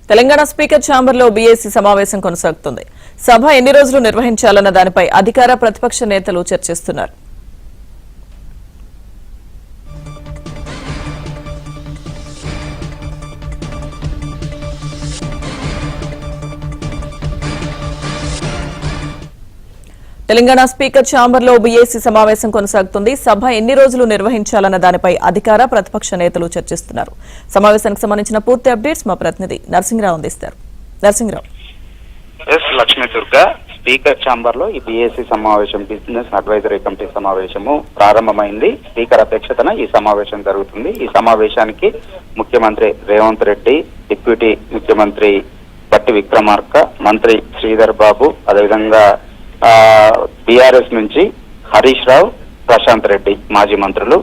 Telangana speaker ఛాంబర్లో BAC సమావేశం కొనసాగుతుంది. సభ ఎన్ని రోజులు నిర్వహించాలన్న దానిపై అధికార ప్రతిపక్ష నేతలు చర్చిస్తున్నారు. తెలంగాణ స్పీకర్ ఛాంబర్లో బీఏసీ సమావేశం కొనసాగుతుంది. సభ ఎన్ని రోజులు నిర్వహించాలన్న దానిపై అధికార ప్రతిపక్ష నేతలు చర్చిస్తున్నారు. సమావేశానికి సంబంధించిన పూర్తి అప్డేట్స్ మా ప్రతినిధి నరసింహరావు అందిస్తారు. నరసింహరావు. లక్ష్మీ దుర్గా, స్పీకర్ ఛాంబర్ లో ఈ బీఏసీ సమావేశం, బిజినెస్ అడ్వైజరీ కమిటీ సమావేశము ప్రారంభమైంది. స్పీకర్ అధ్యక్షతన ఈ సమావేశం జరుగుతుంది. ఈ సమావేశానికి ముఖ్యమంత్రి రేవంత్ రెడ్డి, డిప్యూటీ ముఖ్యమంత్రి బట్టి విక్రమార్క, మంత్రి శ్రీధర్ బాబు, అదేవిధంగా బీఆర్ఎస్ నుంచి హరీష్ రావు, ప్రశాంత్ రెడ్డి మాజీ మంత్రులు,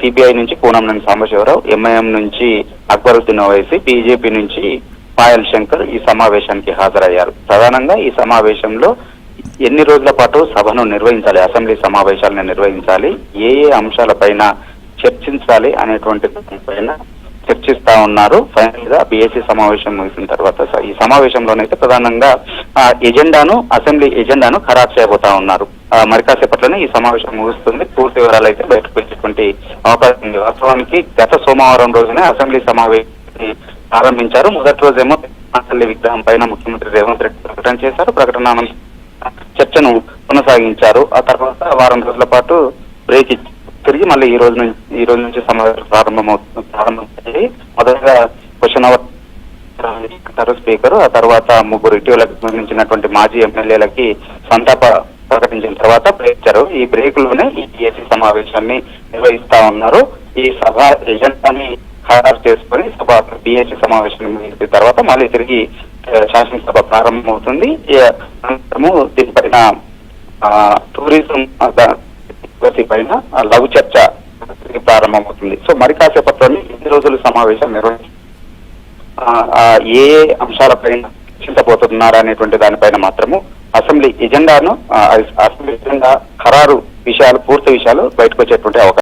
సిపిఐ నుంచి పూనంనేని సాంబశివరావు, ఎంఐఎం నుంచి అక్బరుద్దీన్ ఓవైసీ, బీజేపీ నుంచి పాయల్ శంకర్ ఈ సమావేశానికి హాజరయ్యారు. ప్రధానంగా ఈ సమావేశంలో ఎన్ని రోజుల పాటు సభను నిర్వహించాలి, అసెంబ్లీ సమావేశాలను నిర్వహించాలి, ఏ అంశాలపైన చర్చించాలి అనేటువంటి దానిపైన చర్చిస్తా ఉన్నారు. ఫైనల్ గా బీఏసీ సమావేశం ముగిసిన తర్వాత ఈ సమావేశంలోనైతే ప్రధానంగా ఎజెండాను, అసెంబ్లీ ఎజెండాను ఖరారు చేయబోతా ఉన్నారు. మరి కాసేపట్లోనే ఈ సమావేశం ముగుస్తుంది. పూర్తి వివరాలు అయితే బయటకు వచ్చేటువంటి అవకాశం ఉంది. వాస్తవానికి గత సోమవారం రోజునే అసెంబ్లీ సమావేశాన్ని ప్రారంభించారు. మొదటి రోజేమో తల్లి విగ్రహం పైన ముఖ్యమంత్రి రేవంత్ రెడ్డి ప్రకటన చేశారు. ప్రకటన చర్చను కొనసాగించారు. ఆ తర్వాత వారం రోజుల పాటు బ్రేక్ ఇచ్చి తిరిగి మళ్ళీ ఈ రోజు నుంచి సమావేశం ప్రారంభమవుతుంది. మొదటగా క్వశ్చన్ అవర్ స్పీకర్, ఆ తర్వాత ముగ్గురు ఇటీవలకు సంబంధించినటువంటి మాజీ ఎమ్మెల్యేలకి సంతాప ప్రకటించిన తర్వాత బ్రేక్ ఇచ్చారు. ఈ బ్రేక్ లోనే ఈ బీఏసీ సమావేశాన్ని నిర్వహిస్తా ఉన్నారు. ఈ సభ ఎజెండాని ఖరారు చేసుకుని సభ బీఏసీ సమావేశాన్ని ముగిసిన తర్వాత మళ్ళీ తిరిగి శాసనసభ ప్రారంభమవుతుంది. అనంతరము దీనిపైన టూరిజం పైన లఘు చర్చ ప్రారంభమవుతుంది. సో మరి కాసేపట్లోనే ఎన్ని రోజులు సమావేశం ఏ అంశాలపైన చర్చించబోతున్నారు అనేటువంటి దానిపైన మాత్రము అసెంబ్లీ ఎజెండా ఖరారు విషయాలు, పూర్తి విషయాలు బయటకు వచ్చేటువంటి అవకాశం